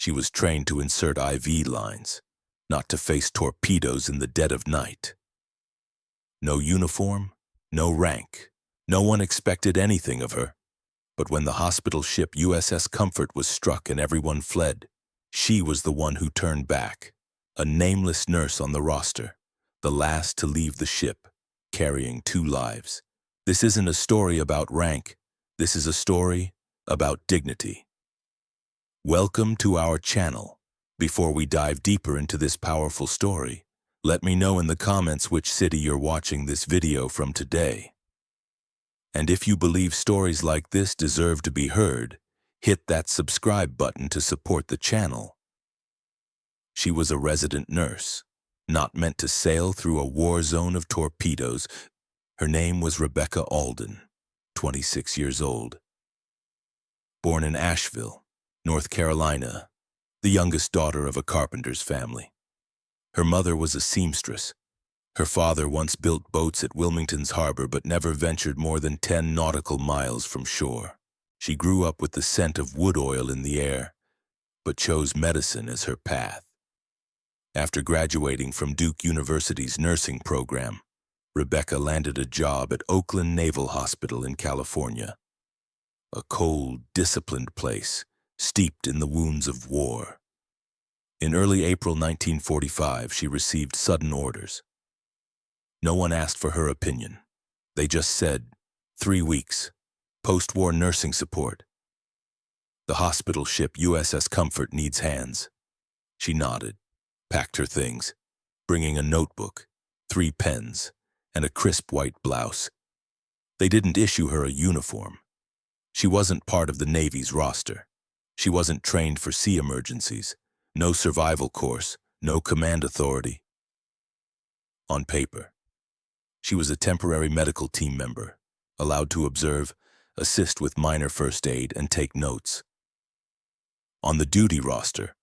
She was trained to insert IV lines, not to face torpedoes in the dead of night. No uniform, no rank. No one expected anything of her. But when the hospital ship USS Comfort was struck and everyone fled, she was the one who turned back, a nameless nurse on the roster, the last to leave the ship, carrying 2 lives. This isn't a story about rank. This is a story about dignity. Welcome to our channel. Before we dive deeper into this powerful story, let me know in the comments which city you're watching this video from today. And if you believe stories like this deserve to be heard, hit that subscribe button to support the channel. She was a resident nurse, not meant to sail through a war zone of torpedoes. Her name was Rebecca Alden, 26 years old. Born in Asheville, North Carolina, the youngest daughter of a carpenter's family. Her mother was a seamstress. Her father once built boats at Wilmington's harbor but never ventured more than 10 nautical miles from shore. She grew up with the scent of wood oil in the air, but chose medicine as her path. After graduating from Duke University's nursing program, Rebecca landed a job at Oakland Naval Hospital in California, a cold, disciplined place steeped in the wounds of war. In early April 1945, she received sudden orders. No one asked for her opinion. They just said, 3 weeks, post-war nursing support. The hospital ship USS Comfort needs hands. She nodded, packed her things, bringing a notebook, 3 pens, and a crisp white blouse. They didn't issue her a uniform. She wasn't part of the Navy's roster. She wasn't trained for sea emergencies, no survival course, no command authority. On paper, she was a temporary medical team member, allowed to observe, assist with minor first aid, and take notes. On the duty roster,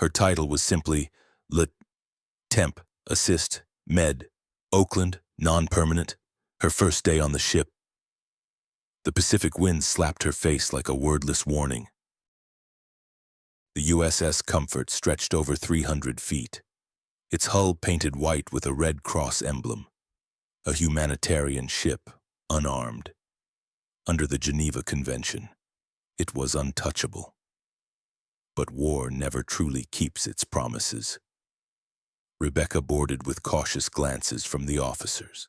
her title was simply Lt. Temp, Assist, Med, Oakland, non-permanent, her first day on the ship. The Pacific wind slapped her face like a wordless warning. The USS Comfort stretched over 300 feet, its hull painted white with a Red Cross emblem. A humanitarian ship, unarmed. Under the Geneva Convention, it was untouchable. But war never truly keeps its promises. Rebecca boarded with cautious glances from the officers.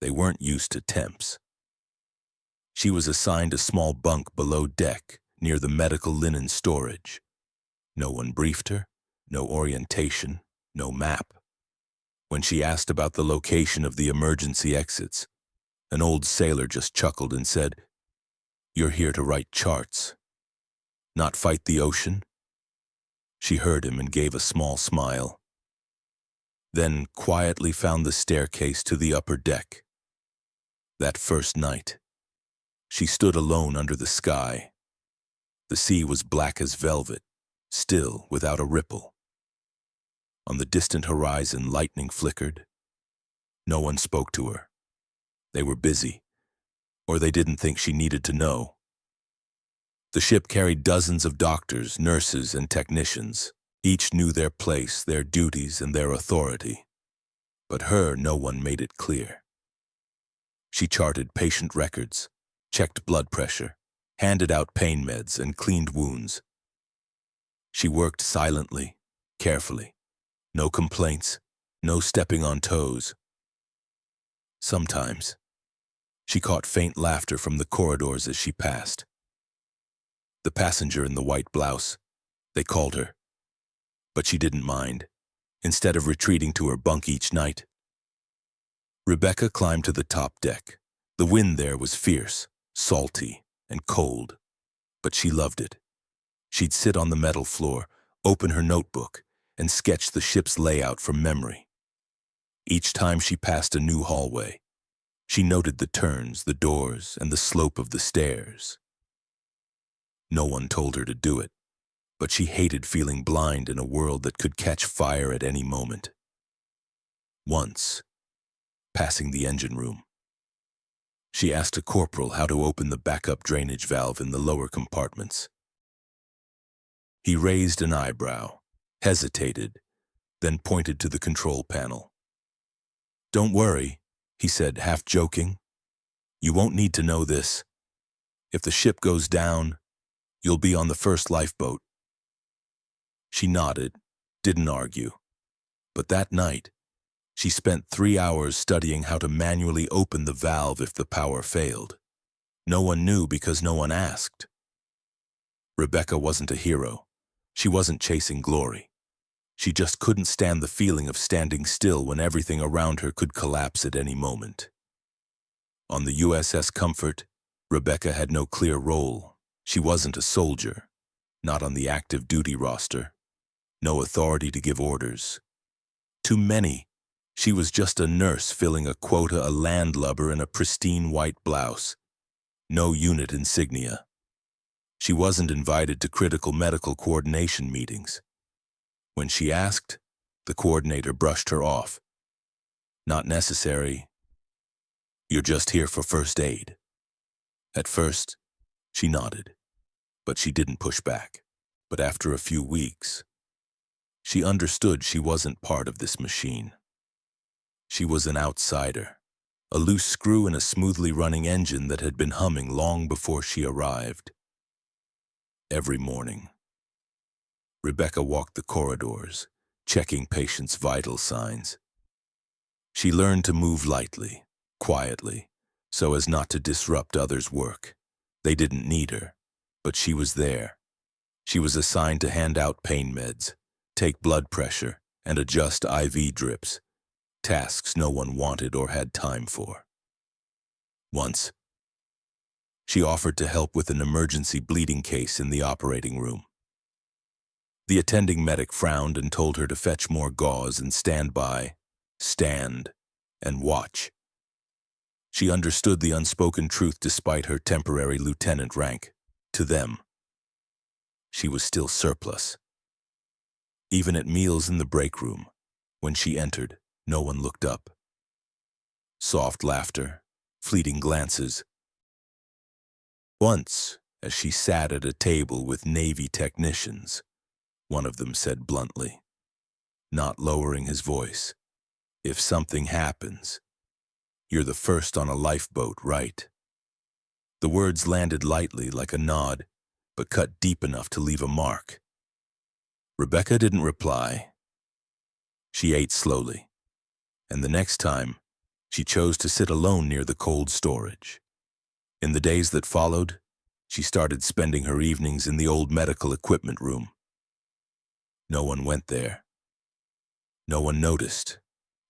They weren't used to temps. She was assigned a small bunk below deck near the medical linen storage. No one briefed her, no orientation, no map. When she asked about the location of the emergency exits, an old sailor just chuckled and said, "You're here to write charts, not fight the ocean?" She heard him and gave a small smile, then quietly found the staircase to the upper deck. That first night, she stood alone under the sky. The sea was black as velvet, still without a ripple. On the distant horizon, lightning flickered. No one spoke to her. They were busy, or they didn't think she needed to know. The ship carried dozens of doctors, nurses, and technicians. Each knew their place, their duties, and their authority. But her, no one made it clear. She charted patient records, checked blood pressure, handed out pain meds, and cleaned wounds. She worked silently, carefully. No complaints, no stepping on toes. Sometimes, she caught faint laughter from the corridors as she passed. The passenger in the white blouse, they called her. But she didn't mind, instead of retreating to her bunk each night. Rebecca climbed to the top deck. The wind there was fierce, salty, and cold, but she loved it. She'd sit on the metal floor, open her notebook, and sketch the ship's layout from memory. Each time she passed a new hallway, she noted the turns, the doors, and the slope of the stairs. No one told her to do it, but she hated feeling blind in a world that could catch fire at any moment. Once, passing the engine room, she asked a corporal how to open the backup drainage valve in the lower compartments. He raised an eyebrow, hesitated, then pointed to the control panel. "Don't worry," he said, half joking. "You won't need to know this. If the ship goes down, you'll be on the first lifeboat." She nodded, didn't argue. But that night, she spent 3 hours studying how to manually open the valve if the power failed. No one knew because no one asked. Rebecca wasn't a hero. She wasn't chasing glory. She just couldn't stand the feeling of standing still when everything around her could collapse at any moment. On the USS Comfort, Rebecca had no clear role. She wasn't a soldier, not on the active duty roster. No authority to give orders. To many, she was just a nurse filling a quota, a landlubber in a pristine white blouse. No unit insignia. She wasn't invited to critical medical coordination meetings. When she asked, the coordinator brushed her off. "Not necessary. You're just here for first aid." At first, she nodded, but she didn't push back. But after a few weeks, she understood she wasn't part of this machine. She was an outsider, a loose screw in a smoothly running engine that had been humming long before she arrived. Every morning, Rebecca walked the corridors, checking patients' vital signs. She learned to move lightly, quietly, so as not to disrupt others' work. They didn't need her, but she was there. She was assigned to hand out pain meds, take blood pressure, and adjust IV drips, tasks no one wanted or had time for. Once, she offered to help with an emergency bleeding case in the operating room. The attending medic frowned and told her to fetch more gauze and stand by, stand, and watch. She understood the unspoken truth despite her temporary lieutenant rank. To them, she was still surplus. Even at meals in the break room, when she entered, no one looked up. Soft laughter, fleeting glances. Once, as she sat at a table with Navy technicians, one of them said bluntly, not lowering his voice, "If something happens, you're the first on a lifeboat, right?" The words landed lightly like a nod, but cut deep enough to leave a mark. Rebecca didn't reply. She ate slowly, and the next time, she chose to sit alone near the cold storage. In the days that followed, she started spending her evenings in the old medical equipment room. No one went there. No one noticed,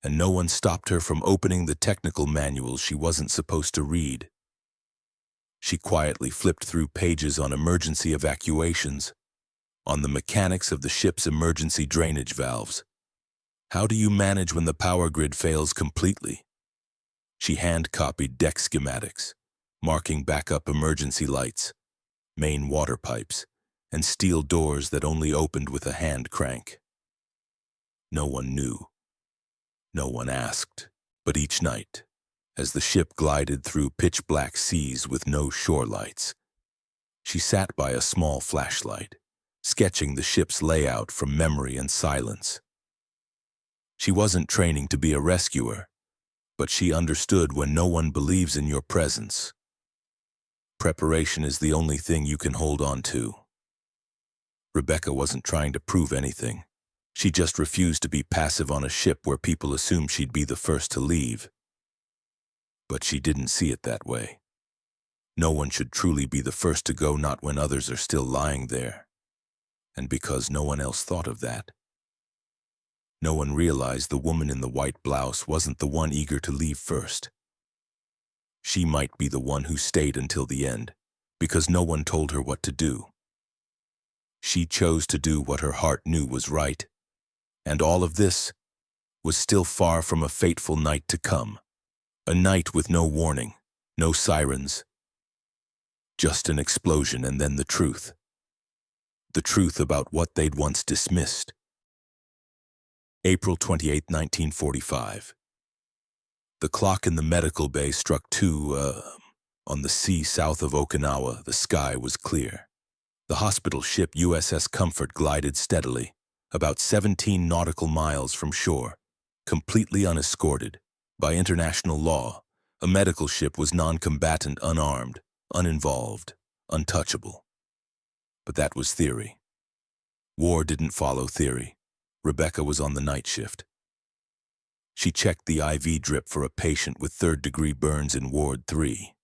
and no one stopped her from opening the technical manuals she wasn't supposed to read. She quietly flipped through pages on emergency evacuations, on the mechanics of the ship's emergency drainage valves. How do you manage when the power grid fails completely? She hand-copied deck schematics, marking backup emergency lights, main water pipes, and steel doors that only opened with a hand crank. No one knew. No one asked. But each night, as the ship glided through pitch-black seas with no shore lights, she sat by a small flashlight, sketching the ship's layout from memory and silence. She wasn't training to be a rescuer, but she understood when no one believes in your presence, preparation is the only thing you can hold on to. Rebecca wasn't trying to prove anything. She just refused to be passive on a ship where people assumed she'd be the first to leave. But she didn't see it that way. No one should truly be the first to go, not when others are still lying there. And because no one else thought of that, no one realized the woman in the white blouse wasn't the one eager to leave first. She might be the one who stayed until the end, because no one told her what to do. She chose to do what her heart knew was right, and all of this was still far from a fateful night to come. A night with no warning, no sirens, just an explosion and then the truth. The truth about what they'd once dismissed. April 28, 1945. The clock in the medical bay struck 2, on the sea south of Okinawa. The sky was clear. The hospital ship USS Comfort glided steadily, about 17 nautical miles from shore, completely unescorted. By international law, a medical ship was non-combatant, unarmed, uninvolved, untouchable. But that was theory. War didn't follow theory. Rebecca was on the night shift. She checked the IV drip for a patient with third-degree burns in Ward 3.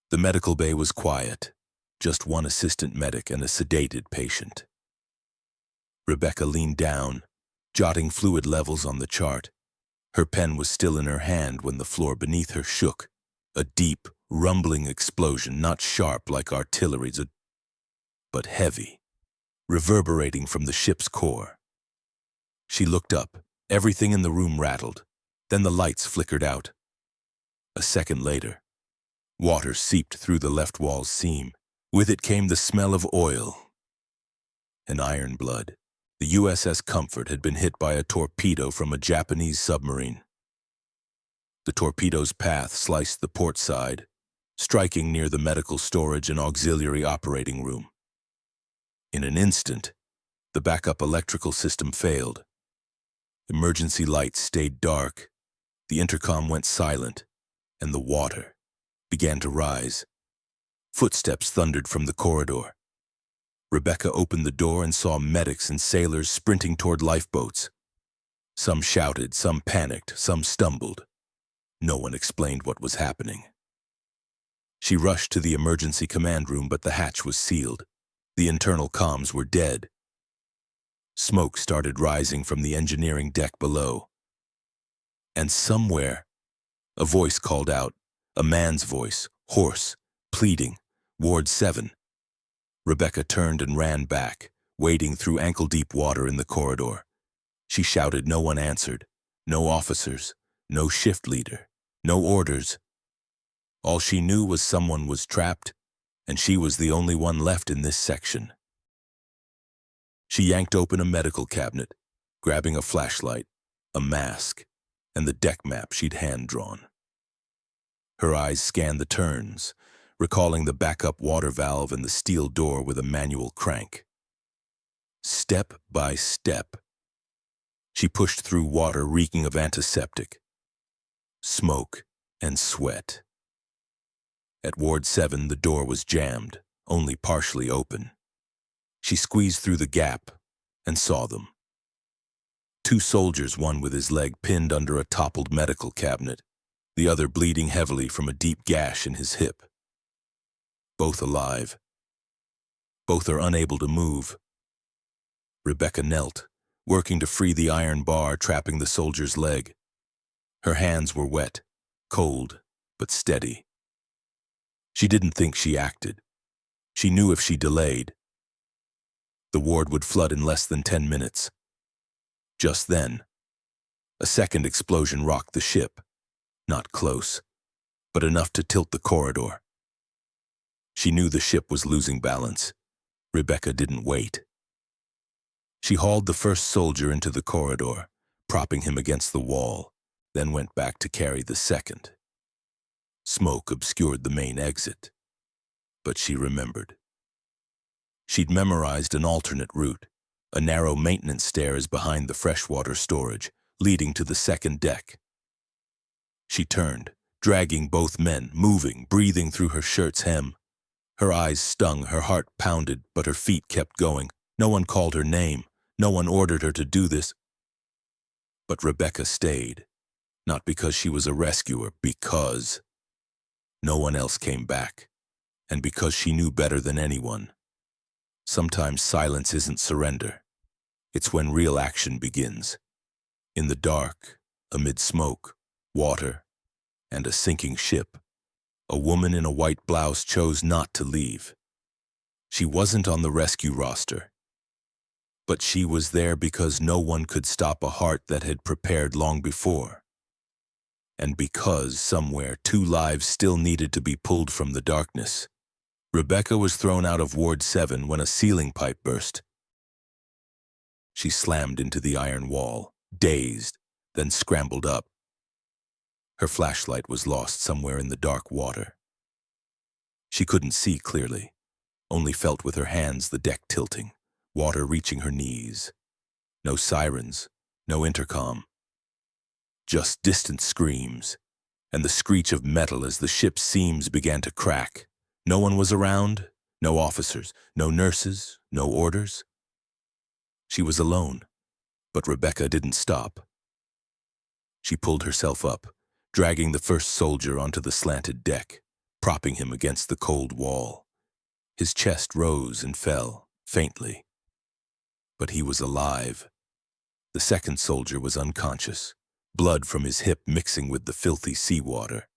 The medical bay was quiet, just one assistant medic and a sedated patient. Rebecca leaned down, jotting fluid levels on the chart. Her pen was still in her hand when the floor beneath her shook. A deep, rumbling explosion, not sharp like artillery's, but heavy, reverberating from the ship's core. She looked up. Everything in the room rattled. Then the lights flickered out. A second later, water seeped through the left wall's seam. With it came the smell of oil and iron blood. The USS Comfort had been hit by a torpedo from a Japanese submarine. The torpedo's path sliced the port side, striking near the medical storage and auxiliary operating room. In an instant, the backup electrical system failed. Emergency lights stayed dark, the intercom went silent, and the water began to rise. Footsteps thundered from the corridor. Rebecca opened the door and saw medics and sailors sprinting toward lifeboats. Some shouted, some panicked, some stumbled. No one explained what was happening. She rushed to the emergency command room, but the hatch was sealed. The internal comms were dead. Smoke started rising from the engineering deck below. And somewhere, a voice called out, a man's voice, hoarse, pleading, Ward 7. Rebecca turned and ran back, wading through ankle-deep water in the corridor. She shouted. No one answered. No officers, no shift leader, no orders. All she knew was someone was trapped, and she was the only one left in this section. She yanked open a medical cabinet, grabbing a flashlight, a mask, and the deck map she'd hand-drawn. Her eyes scanned the turns, recalling the backup water valve and the steel door with a manual crank. Step by step, she pushed through water reeking of antiseptic, smoke, and sweat. At Ward 7, the door was jammed, only partially open. She squeezed through the gap and saw them. Two soldiers, one with his leg pinned under a toppled medical cabinet, the other bleeding heavily from a deep gash in his hip. Both alive. Both are unable to move. Rebecca knelt, working to free the iron bar trapping the soldier's leg. Her hands were wet, cold, but steady. She didn't think she acted. She knew if she delayed, the ward would flood in less than 10 minutes. Just then, a second explosion rocked the ship. Not close, but enough to tilt the corridor. She knew the ship was losing balance. Rebecca didn't wait. She hauled the first soldier into the corridor, propping him against the wall, then went back to carry the second. Smoke obscured the main exit, but she remembered. She'd memorized an alternate route. A narrow maintenance stairs behind the freshwater storage, leading to the second deck. She turned, dragging both men, moving, breathing through her shirt's hem. Her eyes stung, her heart pounded, but her feet kept going. No one called her name. No one ordered her to do this. But Rebecca stayed, not because she was a rescuer, because no one else came back, and because she knew better than anyone. Sometimes silence isn't surrender. It's when real action begins. In the dark, amid smoke, water, and a sinking ship, a woman in a white blouse chose not to leave. She wasn't on the rescue roster, but she was there because no one could stop a heart that had prepared long before. And because somewhere 2 lives still needed to be pulled from the darkness. Rebecca was thrown out of Ward 7 when a ceiling pipe burst. She slammed into the iron wall, dazed, then scrambled up. Her flashlight was lost somewhere in the dark water. She couldn't see clearly, only felt with her hands the deck tilting, water reaching her knees. No sirens, no intercom. Just distant screams, and the screech of metal as the ship's seams began to crack. No one was around, no officers, no nurses, no orders. She was alone, but Rebecca didn't stop. She pulled herself up, dragging the first soldier onto the slanted deck, propping him against the cold wall. His chest rose and fell, faintly. But he was alive. The second soldier was unconscious, blood from his hip mixing with the filthy seawater.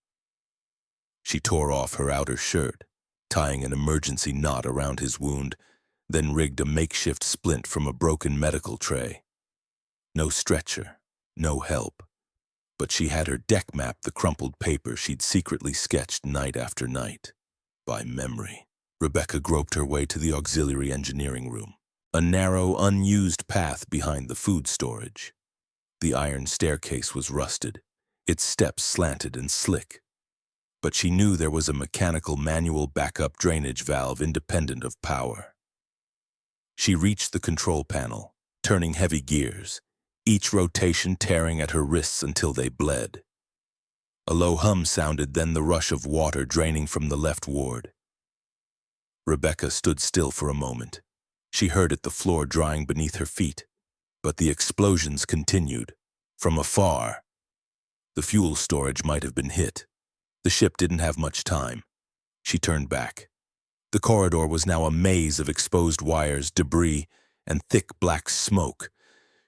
She tore off her outer shirt, tying an emergency knot around his wound, then rigged a makeshift splint from a broken medical tray. No stretcher, no help. But she had her deck map, the crumpled paper she'd secretly sketched night after night. By memory, Rebecca groped her way to the auxiliary engineering room, a narrow, unused path behind the food storage. The iron staircase was rusted, its steps slanted and slick. But she knew there was a mechanical manual backup drainage valve independent of power. She reached the control panel, turning heavy gears, each rotation tearing at her wrists until they bled. A low hum sounded, then the rush of water draining from the left ward. Rebecca stood still for a moment. She heard it, the floor drying beneath her feet. But the explosions continued, from afar. The fuel storage might have been hit. The ship didn't have much time. She turned back. The corridor was now a maze of exposed wires, debris, and thick black smoke.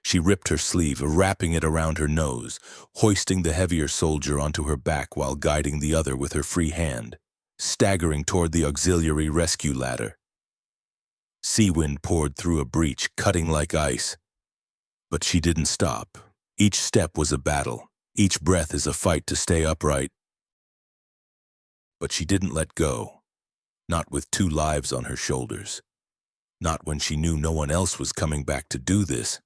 She ripped her sleeve, wrapping it around her nose, hoisting the heavier soldier onto her back while guiding the other with her free hand, staggering toward the auxiliary rescue ladder. Sea wind poured through a breach, cutting like ice. But she didn't stop. Each step was a battle. Each breath is a fight to stay upright. But she didn't let go. Not with 2 lives on her shoulders. Not when she knew no one else was coming back to do this.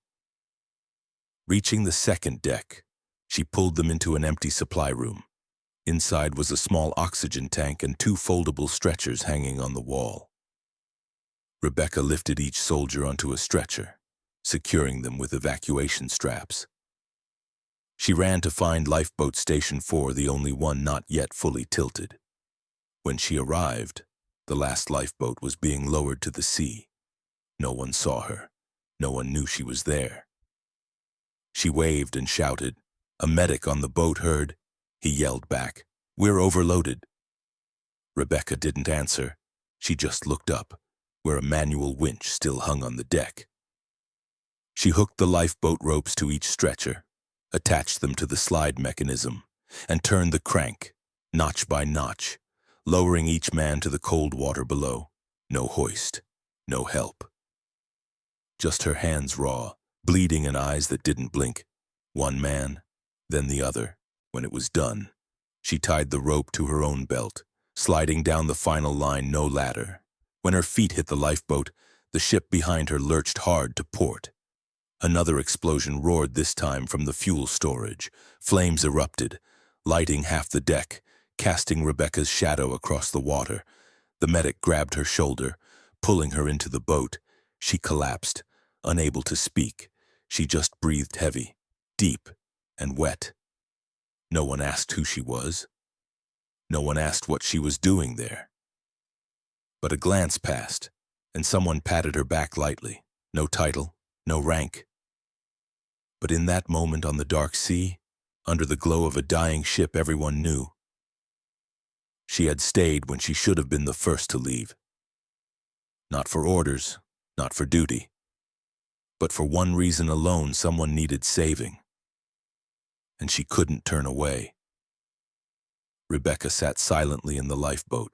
Reaching the second deck, she pulled them into an empty supply room. Inside was a small oxygen tank and 2 foldable stretchers hanging on the wall. Rebecca lifted each soldier onto a stretcher, securing them with evacuation straps. She ran to find Lifeboat Station 4, the only one not yet fully tilted. When she arrived, the last lifeboat was being lowered to the sea. No one saw her. No one knew she was there. She waved and shouted. A medic on the boat heard. He yelled back, "We're overloaded." Rebecca didn't answer. She just looked up, where a manual winch still hung on the deck. She hooked the lifeboat ropes to each stretcher, attached them to the slide mechanism, and turned the crank, notch by notch, lowering each man to the cold water below. No hoist, no help. Just her hands raw, bleeding and eyes that didn't blink. One man, then the other. When it was done, she tied the rope to her own belt, sliding down the final line, no ladder. When her feet hit the lifeboat, the ship behind her lurched hard to port. Another explosion roared, this time from the fuel storage. Flames erupted, lighting half the deck, casting Rebecca's shadow across the water. The medic grabbed her shoulder, pulling her into the boat. She collapsed, unable to speak. She just breathed heavy, deep, and wet. No one asked who she was. No one asked what she was doing there. But a glance passed, and someone patted her back lightly. No title, no rank. But in that moment on the dark sea, under the glow of a dying ship, everyone knew. She had stayed when she should have been the first to leave. Not for orders, not for duty, but for one reason alone: someone needed saving. And she couldn't turn away. Rebecca sat silently in the lifeboat,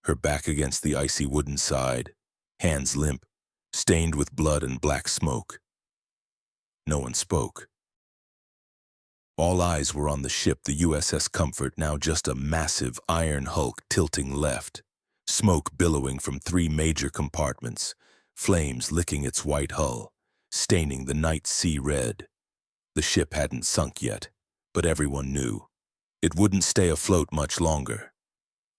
her back against the icy wooden side, hands limp, stained with blood and black smoke. No one spoke. All eyes were on the ship, the USS Comfort, now just a massive iron hulk tilting left, smoke billowing from 3 major compartments, flames licking its white hull, staining the night sea red. The ship hadn't sunk yet, but everyone knew. It wouldn't stay afloat much longer.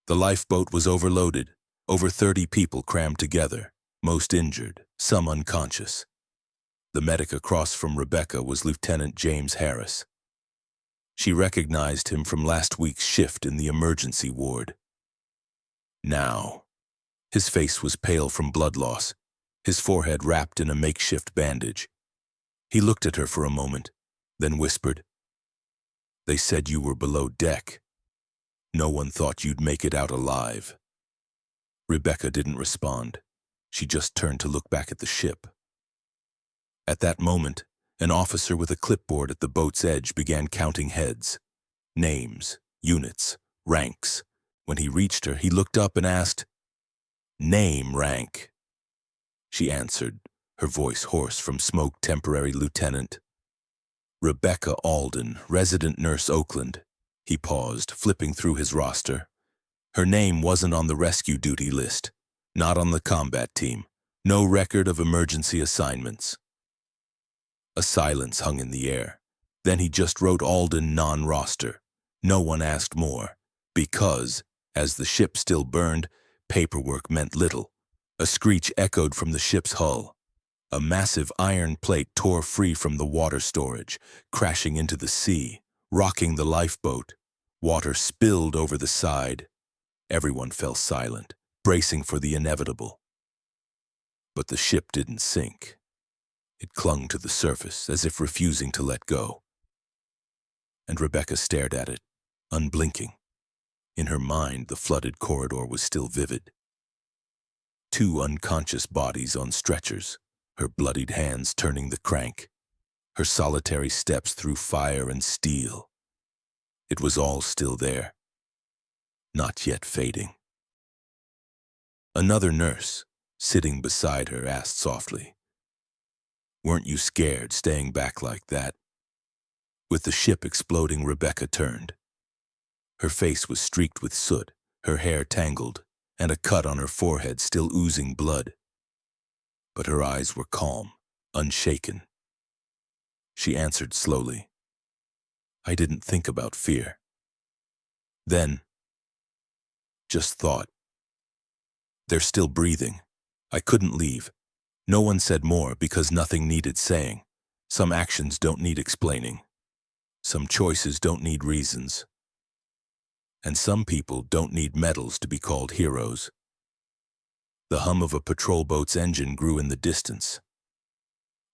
The lifeboat was overloaded, Over 30 people crammed together, most injured, some unconscious. The medic across from Rebecca was Lieutenant James Harris. She recognized him from last week's shift in the emergency ward. Now, his face was pale from blood loss, his forehead wrapped in a makeshift bandage. He looked at her for a moment, then whispered, "They said you were below deck. No one thought you'd make it out alive." Rebecca didn't respond. She just turned to look back at the ship. At that moment, an officer with a clipboard at the boat's edge began counting heads, names, units, ranks. When he reached her, he looked up and asked, "Name, rank." She answered, her voice hoarse from smoke. "Temporary lieutenant. Rebecca Alden, resident nurse Oakland." He paused, flipping through his roster. Her name wasn't on the rescue duty list, not on the combat team, no record of emergency assignments. A silence hung in the air. Then he just wrote Alden non-roster. No one asked more, because, as the ship still burned, paperwork meant little. A screech echoed from the ship's hull. A massive iron plate tore free from the water storage, crashing into the sea, rocking the lifeboat. Water spilled over the side. Everyone fell silent, bracing for the inevitable. But the ship didn't sink. It clung to the surface as if refusing to let go. And Rebecca stared at it, unblinking. In her mind, the flooded corridor was still vivid. 2 unconscious bodies on stretchers, her bloodied hands turning the crank, her solitary steps through fire and steel. It was all still there, not yet fading. Another nurse, sitting beside her, asked softly, "Weren't you scared staying back like that?" With the ship exploding, Rebecca turned. Her face was streaked with soot, her hair tangled, and a cut on her forehead still oozing blood. But her eyes were calm, unshaken. She answered slowly, "I didn't think about fear. Then, just thought. They're still breathing. I couldn't leave." No one said more because nothing needed saying. Some actions don't need explaining. Some choices don't need reasons. And some people don't need medals to be called heroes. The hum of a patrol boat's engine grew in the distance.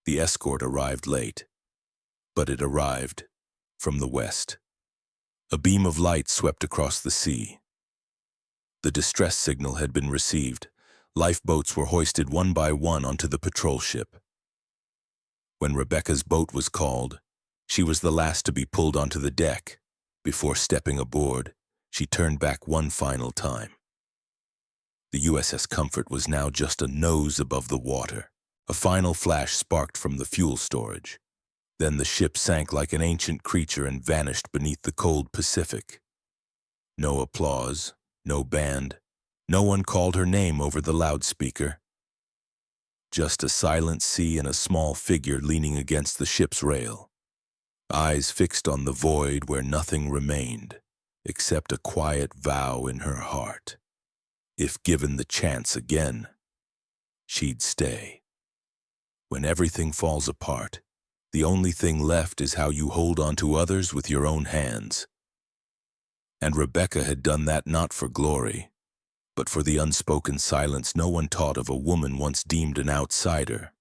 The escort arrived late, but it arrived from the west. A beam of light swept across the sea. The distress signal had been received. Lifeboats were hoisted one by one onto the patrol ship. When Rebecca's boat was called, she was the last to be pulled onto the deck. Before stepping aboard, she turned back one final time. The USS Comfort was now just a nose above the water. A final flash sparked from the fuel storage. Then the ship sank like an ancient creature and vanished beneath the cold Pacific. No applause, no band. No one called her name over the loudspeaker. Just a silent sea and a small figure leaning against the ship's rail. Eyes fixed on the void where nothing remained, except a quiet vow in her heart. If given the chance again, she'd stay. When everything falls apart, the only thing left is how you hold on to others with your own hands. And Rebecca had done that not for glory, but for the unspoken silence no one taught of a woman once deemed an outsider,